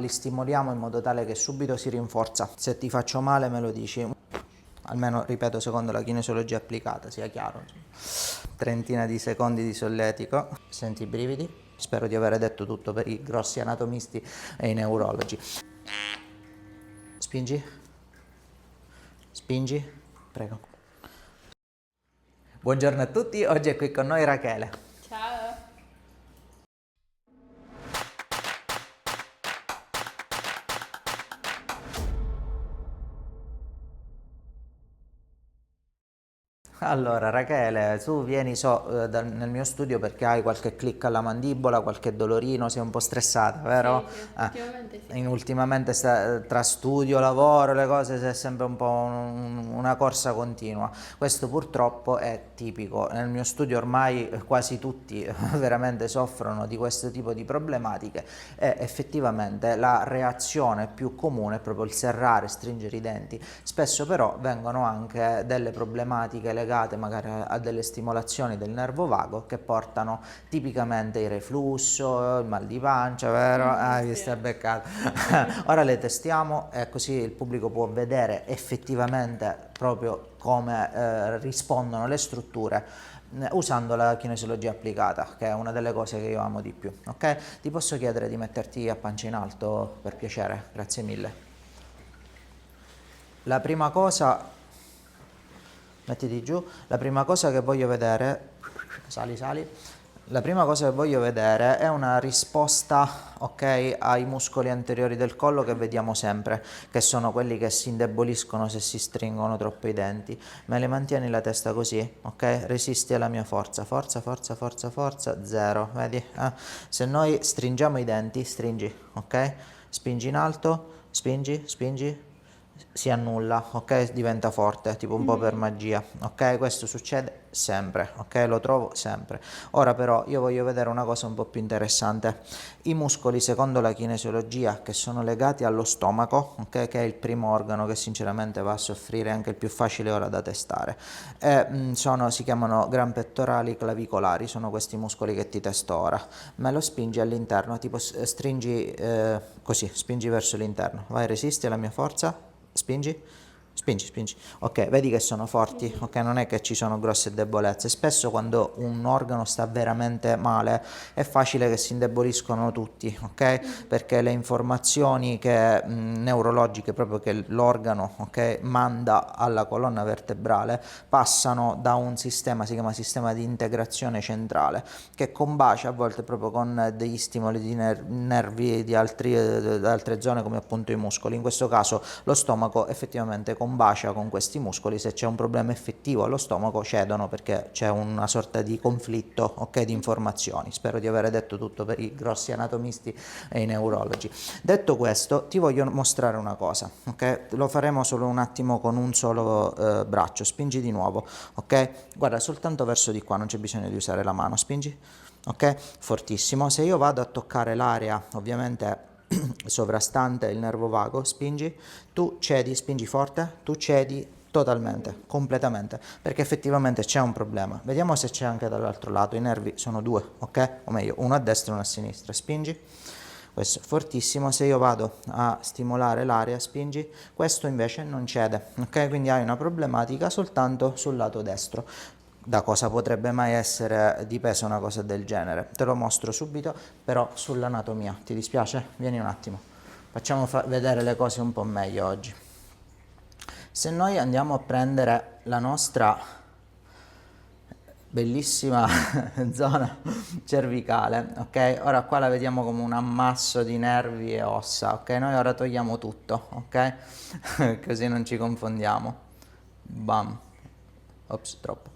li stimoliamo in modo tale che subito si rinforza. Se ti faccio male me lo dici, almeno ripeto secondo la kinesiologia applicata, sia chiaro. Trentina di secondi di solletico, senti i brividi? Spero di aver detto tutto per i grossi anatomisti e i neurologi. Spingi, spingi, prego. Buongiorno a tutti, oggi è qui con noi Rachele. Ciao. Allora Rachele, tu vieni nel mio studio perché hai qualche click alla mandibola, qualche dolorino, sei un po' stressata, vero? Sì, ultimamente sì. Ultimamente tra studio, lavoro, le cose è sempre un po' una corsa continua. Questo purtroppo è tipico. Nel mio studio ormai quasi tutti veramente soffrono di questo tipo di problematiche e effettivamente la reazione più comune è proprio il serrare, stringere i denti. Spesso però vengono anche delle problematiche legate magari a delle stimolazioni del nervo vago che portano tipicamente il reflusso, il mal di pancia, vero? Vi Sì. stai beccato. Ora le testiamo e così il pubblico può vedere effettivamente proprio come rispondono le strutture usando la kinesiologia applicata, che è una delle cose che io amo di più. Ok? Ti posso chiedere di metterti a pancia in alto per piacere? Grazie mille. La prima cosa, mettiti giù, la prima cosa che voglio vedere, sali, la prima cosa che voglio vedere è una risposta, ok, ai muscoli anteriori del collo che vediamo sempre, che sono quelli che si indeboliscono se si stringono troppo i denti. Me le mantieni la testa così, ok? Resisti alla mia forza, forza, forza, forza, forza, zero, vedi? Se noi stringiamo i denti, stringi, ok? Spingi in alto, spingi, spingi, si annulla, ok? Diventa forte, tipo un po' per magia, ok? Questo succede sempre, ok? Lo trovo sempre. Ora però io voglio vedere una cosa un po' più interessante. I muscoli, secondo la kinesiologia, che sono legati allo stomaco, ok? Che è il primo organo che sinceramente va a soffrire, anche il più facile ora da testare. Si chiamano gran pettorali clavicolari, sono questi muscoli che ti testo ora. Me lo spingi all'interno, tipo stringi così, spingi verso l'interno. Vai, resisti alla mia forza. Spingi, spingi, spingi. Ok, vedi che sono forti, ok? Non è che ci sono grosse debolezze. Spesso quando un organo sta veramente male è facile che si indeboliscono tutti, ok? Perché le informazioni neurologiche proprio che l'organo, ok, manda alla colonna vertebrale passano da un sistema, si chiama sistema di integrazione centrale, che combacia a volte proprio con degli stimoli di nervi di altre zone come appunto i muscoli. In questo caso lo stomaco effettivamente combacia con questi muscoli. Se c'è un problema effettivo allo stomaco cedono perché c'è una sorta di conflitto, ok, di informazioni. Spero di aver detto tutto per i grossi anatomisti e i neurologi. Detto questo, ti voglio mostrare una cosa, ok? Lo faremo solo un attimo con un solo braccio. Spingi di nuovo, ok? Guarda, soltanto verso di qua, non c'è bisogno di usare la mano. Spingi, ok? Fortissimo. Se io vado a toccare l'area, ovviamente sovrastante il nervo vago, spingi, tu cedi, spingi forte, tu cedi totalmente, completamente, perché effettivamente c'è un problema. Vediamo se c'è anche dall'altro lato. I nervi sono due, ok? O meglio, uno a destra e uno a sinistra. Spingi, questo è fortissimo. Se io vado a stimolare l'area, spingi, questo invece non cede, ok? Quindi hai una problematica soltanto sul lato destro. Da cosa potrebbe mai essere dipesa una cosa del genere? Te lo mostro subito, però sull'anatomia. Ti dispiace? Vieni un attimo. Facciamo vedere le cose un po' meglio oggi. Se noi andiamo a prendere la nostra bellissima zona cervicale, ok? Ora qua la vediamo come un ammasso di nervi e ossa, ok? Noi ora togliamo tutto, ok? Così non ci confondiamo. Bam. Ops, troppo.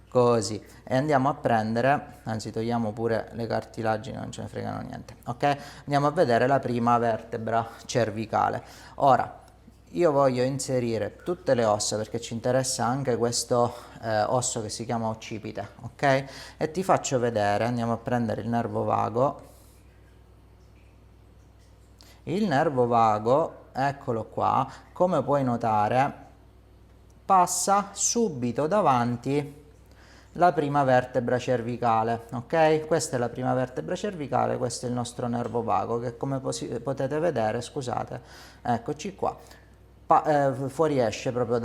Così. E andiamo a prendere, anzi togliamo pure le cartilagini, non ce ne fregano niente, ok? Andiamo a vedere la prima vertebra cervicale. Ora, io voglio inserire tutte le ossa perché ci interessa anche questo osso che si chiama occipite, ok? E ti faccio vedere, andiamo a prendere il nervo vago. Il nervo vago, eccolo qua, come puoi notare, passa subito davanti la prima vertebra cervicale, ok? Questa è la prima vertebra cervicale, questo è il nostro nervo vago che come potete vedere, scusate, eccoci qua, fuoriesce proprio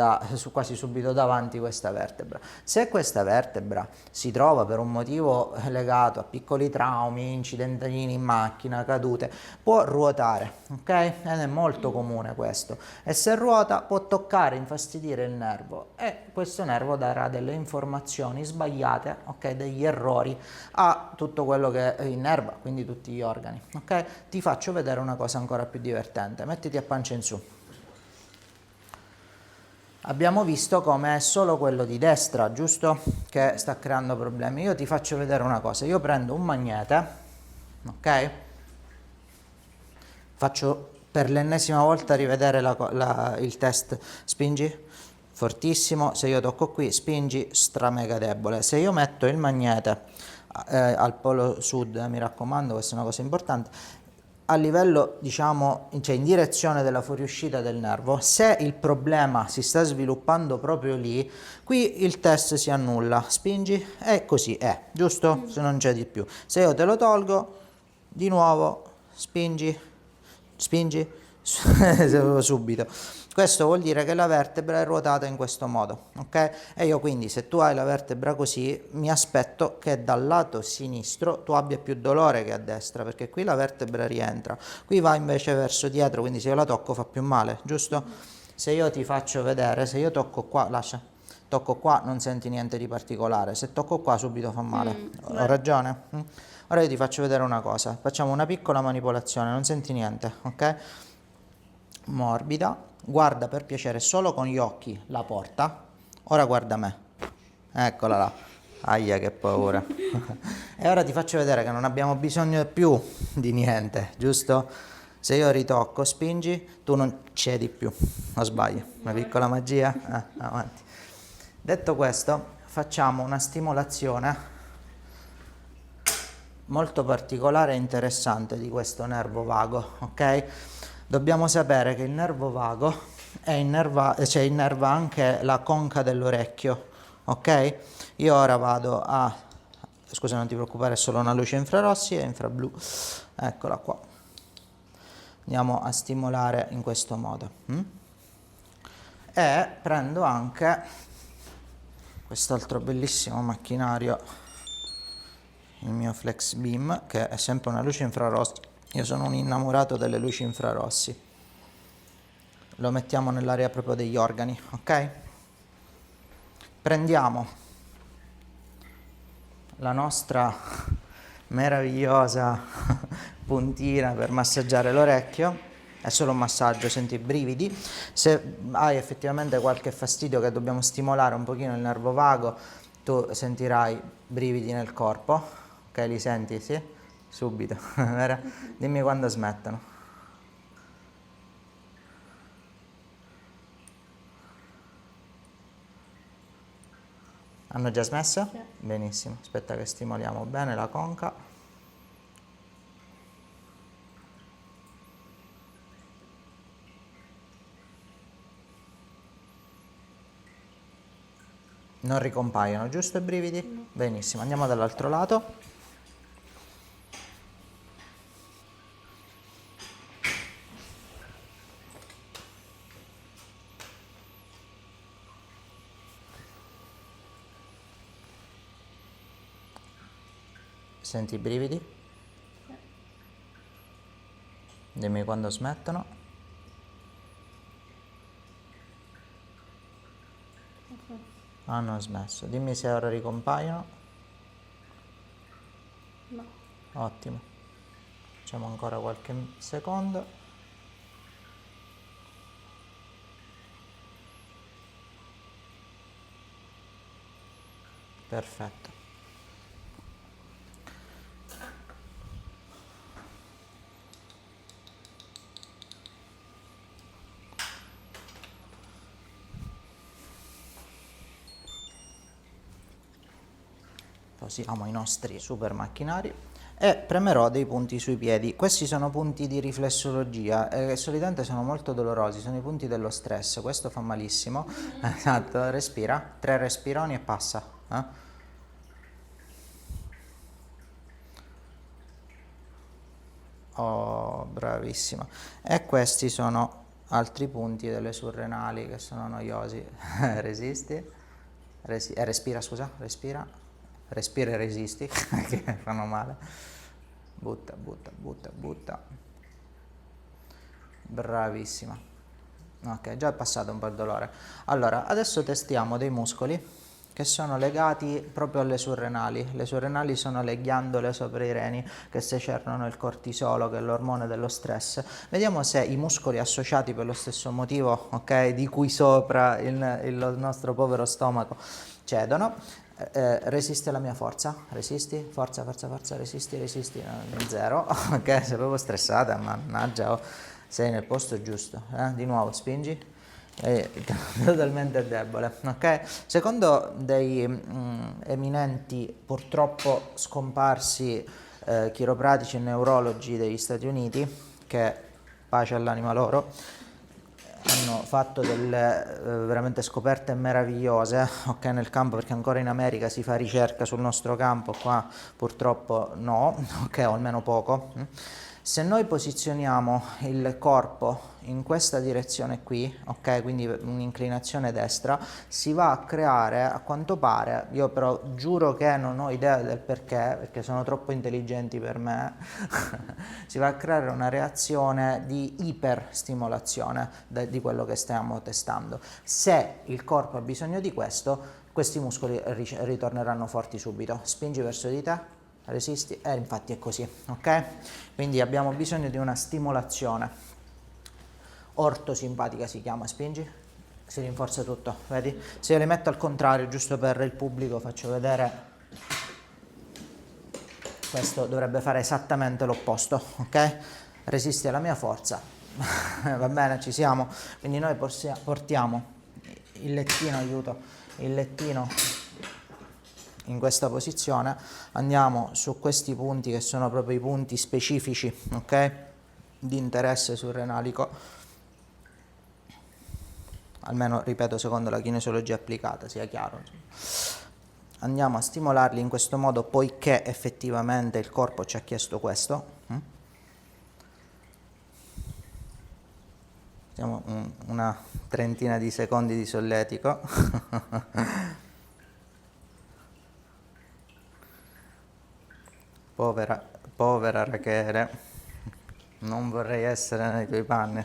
quasi subito davanti questa vertebra. Se questa vertebra si trova per un motivo legato a piccoli traumi, incidentini in macchina, cadute, può ruotare, ok? Ed è molto comune questo. E se ruota può toccare, infastidire il nervo e questo nervo darà delle informazioni sbagliate, ok? Degli errori a tutto quello che innerva, quindi tutti gli organi, ok? Ti faccio vedere una cosa ancora più divertente. Mettiti a pancia in su. Abbiamo visto come è solo quello di destra, giusto? Che sta creando problemi. Io ti faccio vedere una cosa. Io prendo un magnete, ok? Faccio per l'ennesima volta rivedere il test. Spingi, fortissimo. Se io tocco qui, spingi, stramega debole. Se io metto il magnete al polo sud, mi raccomando, questa è una cosa importante, a livello, diciamo, cioè in direzione della fuoriuscita del nervo, se il problema si sta sviluppando proprio lì, qui il test si annulla, spingi e così è, giusto? Se non c'è di più. Se io te lo tolgo, di nuovo, spingi, subito. Questo vuol dire che la vertebra è ruotata in questo modo, ok? E io quindi, se tu hai la vertebra così, mi aspetto che dal lato sinistro tu abbia più dolore che a destra, perché qui la vertebra rientra, qui va invece verso dietro, quindi se io la tocco fa più male, giusto? Se io ti faccio vedere, se io tocco qua, lascia, tocco qua non senti niente di particolare, se tocco qua subito fa male, ho ragione? Ora io ti faccio vedere una cosa, facciamo una piccola manipolazione, non senti niente, ok? Morbida, guarda per piacere solo con gli occhi la porta, ora guarda me, eccola là, aia che paura. E ora ti faccio vedere che non abbiamo bisogno più di niente, giusto? Se io ritocco, spingi, tu non cedi più, non sbaglio, una piccola magia, avanti. Detto questo, facciamo una stimolazione molto particolare e interessante di questo nervo vago, ok? Dobbiamo sapere che il nervo vago innerva anche la conca dell'orecchio, ok? Io ora vado a, scusa non ti preoccupare, è solo una luce infrarossi e infrablu, eccola qua. Andiamo a stimolare in questo modo. E prendo anche quest'altro bellissimo macchinario, il mio Flex Beam, che è sempre una luce infrarossi. Io sono un innamorato delle luci infrarossi. Lo mettiamo nell'area proprio degli organi, ok? Prendiamo la nostra meravigliosa puntina per massaggiare l'orecchio. È solo un massaggio, senti i brividi. Se hai effettivamente qualche fastidio che dobbiamo stimolare un pochino il nervo vago, tu sentirai brividi nel corpo, ok? Li senti, sì? Subito, vero? Dimmi quando smettono. Hanno già smesso? Sì. Benissimo, aspetta che stimoliamo bene la conca. Non ricompaiono, giusto i brividi? No. Benissimo, andiamo dall'altro lato. Senti i brividi? Sì. Dimmi quando smettono. Ok. Hanno smesso. Dimmi se ora ricompaiono. No. Ottimo. Facciamo ancora qualche secondo. Perfetto. Posiamo i nostri super macchinari e premerò dei punti sui piedi. Questi sono punti di riflessologia e solitamente sono molto dolorosi, sono i punti dello stress. Questo fa malissimo. Esatto, respira, 3 respironi e passa. Oh, bravissima. E questi sono altri punti delle surrenali che sono noiosi. Resisti. Respira, scusa, respira. Respira e resisti, che fanno male. Butta, butta, butta, butta. Bravissima. Ok, già è passato un po' il dolore. Allora, adesso testiamo dei muscoli che sono legati proprio alle surrenali. Le surrenali sono le ghiandole sopra i reni che secernano il cortisolo, che è l'ormone dello stress. Vediamo se i muscoli associati per lo stesso motivo, ok, di cui sopra il nostro povero stomaco cedono. Resiste alla mia forza, resisti, forza, forza, forza, resisti, resisti, zero, ok, sei proprio stressata, mannaggia, oh, sei nel posto giusto, di nuovo, spingi, è totalmente debole, ok? Secondo dei eminenti, purtroppo scomparsi, chiropratici e neurologi degli Stati Uniti, che pace all'anima loro, hanno fatto delle veramente scoperte meravigliose, ok, nel campo, perché ancora in America si fa ricerca sul nostro campo, qua purtroppo no, ok, o almeno poco. Se noi posizioniamo il corpo in questa direzione qui, ok, quindi un'inclinazione destra, si va a creare, a quanto pare, io però giuro che non ho idea del perché sono troppo intelligenti per me, si va a creare una reazione di iperstimolazione di quello che stiamo testando. Se il corpo ha bisogno di questo, questi muscoli ritorneranno forti subito. Spingi verso di te, resisti, e infatti è così, ok? Quindi abbiamo bisogno di una stimolazione ortosimpatica, si chiama, spingi, si rinforza tutto, vedi? Se io li metto al contrario, giusto per il pubblico, faccio vedere, questo dovrebbe fare esattamente l'opposto, ok? Resisti alla mia forza, va bene, ci siamo? Quindi noi portiamo il lettino, aiuto, il lettino in questa posizione, andiamo su questi punti che sono proprio i punti specifici, ok, di interesse surrenalico, almeno ripeto secondo la kinesiologia applicata, sia chiaro. Andiamo a stimolarli in questo modo poiché effettivamente il corpo ci ha chiesto questo. Stiamo una trentina di secondi di solletico. Povera Rachele, non vorrei essere nei tuoi panni.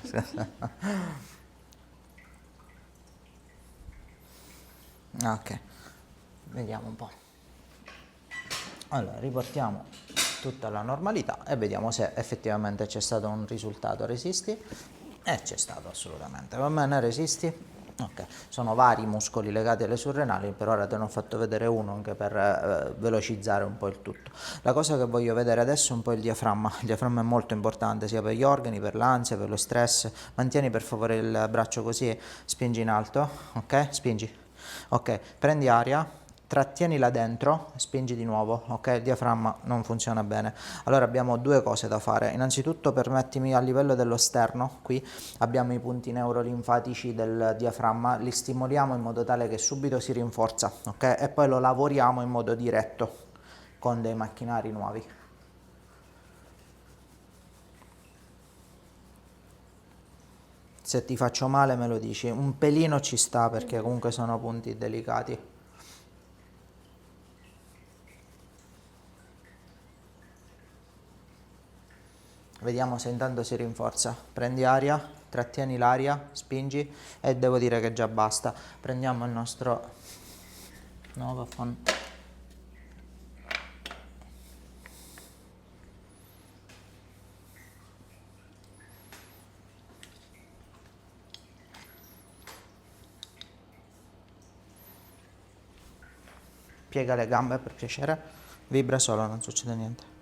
Ok, vediamo un po'. Allora, riportiamo tutta la normalità e vediamo se effettivamente c'è stato un risultato. Resisti? E c'è stato assolutamente. Va bene, resisti? Ok, sono vari muscoli legati alle surrenali, per ora te ne ho fatto vedere uno anche per velocizzare un po' il tutto. La cosa che voglio vedere adesso è un po' il diaframma. Il diaframma è molto importante sia per gli organi, per l'ansia, per lo stress. Mantieni per favore il braccio così, spingi in alto, ok? Spingi. Ok, prendi aria, trattienila dentro, spingi di nuovo, ok? Il diaframma non funziona bene. Allora abbiamo due cose da fare. Innanzitutto permettimi, a livello dello sterno, qui abbiamo i punti neurolinfatici del diaframma, li stimoliamo in modo tale che subito si rinforza, ok? E poi lo lavoriamo in modo diretto con dei macchinari nuovi. Se ti faccio male me lo dici, un pelino ci sta perché comunque sono punti delicati. Vediamo se intanto si rinforza. Prendi aria, trattieni l'aria, spingi e devo dire che già basta. Prendiamo il nostro Novafone. Piega le gambe per piacere. Vibra solo, non succede niente.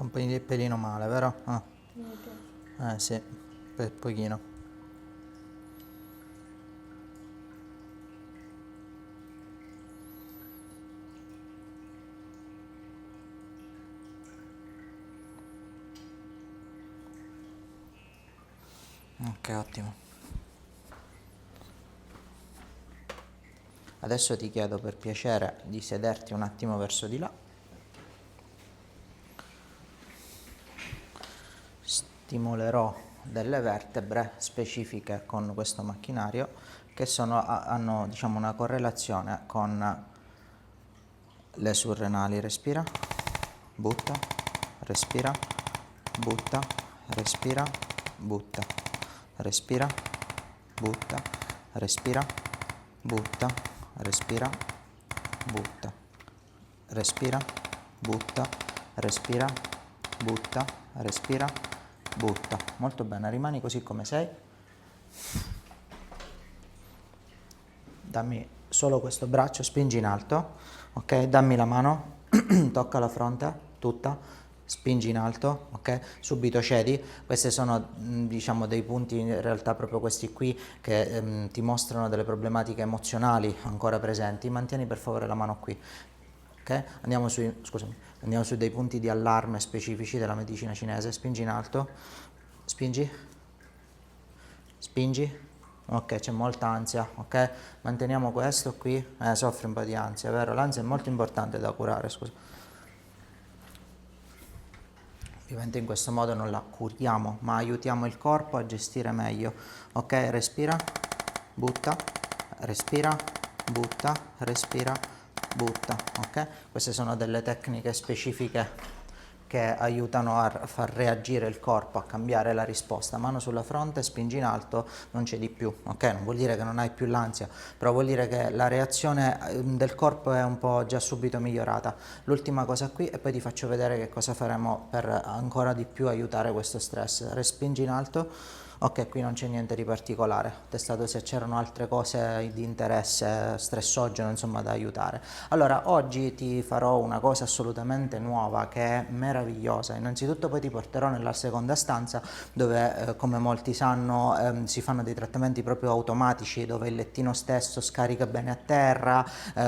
Fa un po' di pelino male, vero? Ah. Molto. Sì, per pochino. Ok, ottimo. Adesso ti chiedo per piacere di sederti un attimo verso di là. Stimolerò delle vertebre specifiche con questo macchinario che hanno diciamo, una correlazione con le surrenali. Respira, butta, respira, butta, respira, butta, respira, butta, respira, butta, respira, butta, respira, butta, respira, butta, respira, butta. Molto bene, rimani così come sei. Dammi solo questo braccio, spingi in alto, ok? Dammi la mano, tocca la fronte, tutta, spingi in alto, ok? Subito cedi. Questi sono, diciamo, dei punti, in realtà proprio questi qui, che ti mostrano delle problematiche emozionali ancora presenti. Mantieni per favore la mano qui, ok? Andiamo su dei punti di allarme specifici della medicina cinese. Spingi in alto, spingi, spingi. Ok, c'è molta ansia, ok? Manteniamo questo qui. Soffri un po' di ansia, vero? L'ansia è molto importante da curare, scusa. Ovviamente in questo modo non la curiamo, ma aiutiamo il corpo a gestire meglio. Ok, respira, butta, respira, butta, respira, butta. Ok? Queste sono delle tecniche specifiche che aiutano a far reagire il corpo, a cambiare la risposta. Mano sulla fronte, spingi in alto, non c'è di più, ok? Non vuol dire che non hai più l'ansia, però vuol dire che la reazione del corpo è un po' già subito migliorata. L'ultima cosa qui e poi ti faccio vedere che cosa faremo per ancora di più aiutare questo stress. Respingi in alto. Ok, qui non c'è niente di particolare, ho testato se c'erano altre cose di interesse stressogeno, insomma, da aiutare. Allora, oggi ti farò una cosa assolutamente nuova che è meravigliosa. Innanzitutto poi ti porterò nella seconda stanza dove, come molti sanno, si fanno dei trattamenti proprio automatici dove il lettino stesso scarica bene a terra,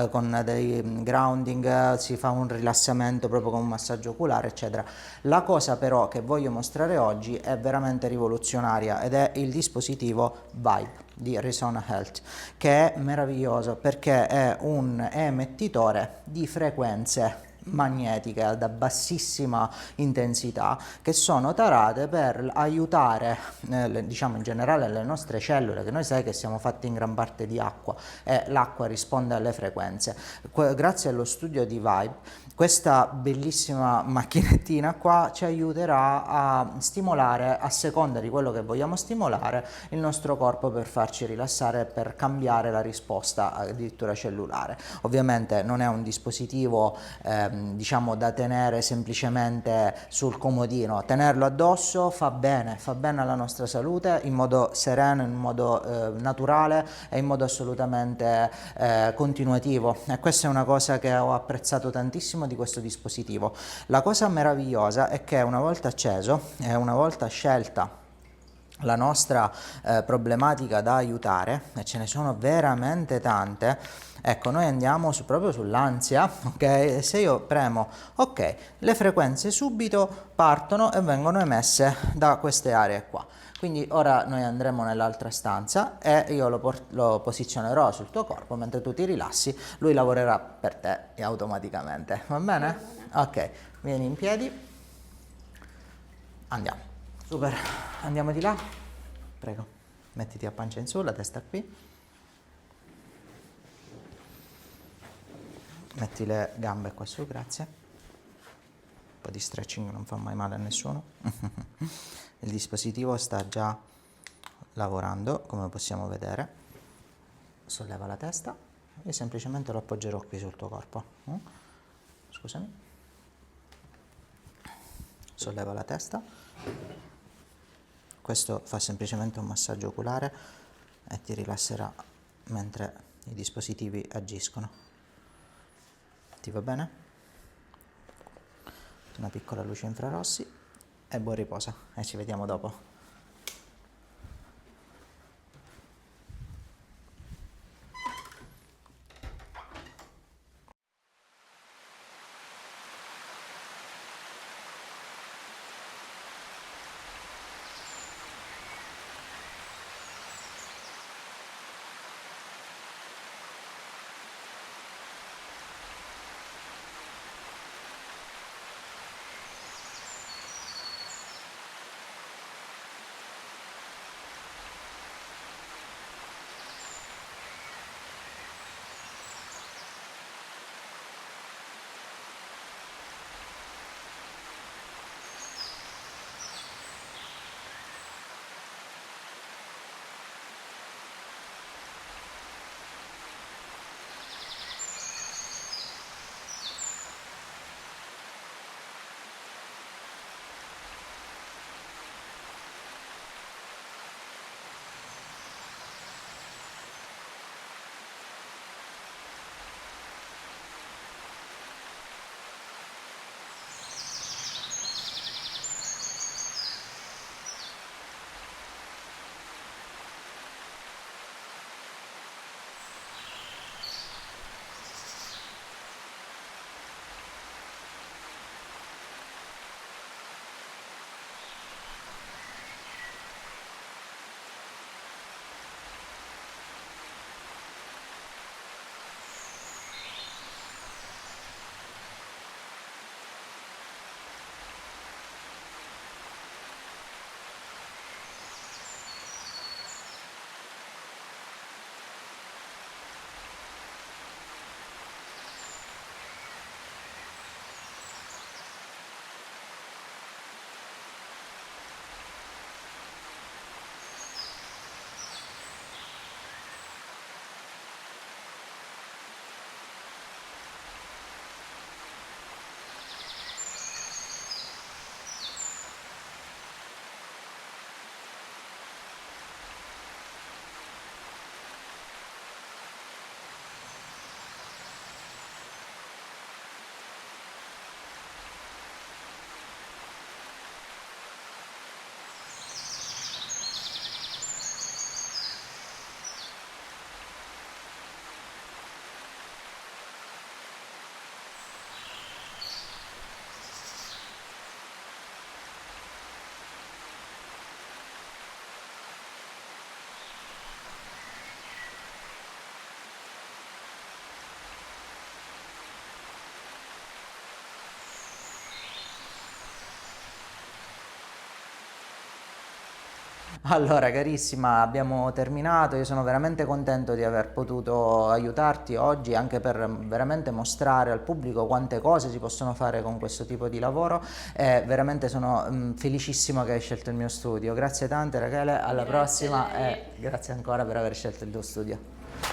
con dei grounding, si fa un rilassamento proprio con un massaggio oculare, eccetera. La cosa però che voglio mostrare oggi è veramente rivoluzionaria ed è il dispositivo Vibe di Resona Health, che è meraviglioso perché è un emettitore di frequenze magnetiche ad bassissima intensità che sono tarate per aiutare diciamo in generale le nostre cellule, che noi sai che siamo fatti in gran parte di acqua e l'acqua risponde alle frequenze. Grazie allo studio di Vibe questa bellissima macchinettina qua ci aiuterà a stimolare, a seconda di quello che vogliamo stimolare, il nostro corpo per farci rilassare, per cambiare la risposta addirittura cellulare. Ovviamente non è un dispositivo diciamo da tenere semplicemente sul comodino, tenerlo addosso fa bene alla nostra salute in modo sereno, in modo naturale e in modo assolutamente continuativo, e questa è una cosa che ho apprezzato tantissimo di questo dispositivo. La cosa meravigliosa è che una volta acceso e una volta scelta la nostra problematica da aiutare, e ce ne sono veramente tante, ecco, noi andiamo proprio sull'ansia, ok? E se io premo ok, le frequenze subito partono e vengono emesse da queste aree qua. Quindi ora noi andremo nell'altra stanza e io lo posizionerò sul tuo corpo mentre tu ti rilassi, lui lavorerà per te automaticamente, va bene? Ok, vieni in piedi, andiamo, super, andiamo di là, prego, mettiti a pancia in su, la testa qui, metti le gambe qua su, grazie, un po' di stretching non fa mai male a nessuno. Il dispositivo sta già lavorando, come possiamo vedere. Solleva la testa e semplicemente lo appoggerò qui sul tuo corpo. Scusami. Solleva la testa. Questo fa semplicemente un massaggio oculare e ti rilasserà mentre i dispositivi agiscono. Ti va bene? una piccola luce infrarossi e buon riposo e ci vediamo dopo. Allora, carissima, abbiamo terminato. Io sono veramente contento di aver potuto aiutarti oggi anche per veramente mostrare al pubblico quante cose si possono fare con questo tipo di lavoro e veramente sono felicissimo che hai scelto il mio studio. Grazie tante, Rachele, alla Grazie a prossima lei. e grazie ancora per aver scelto il tuo studio.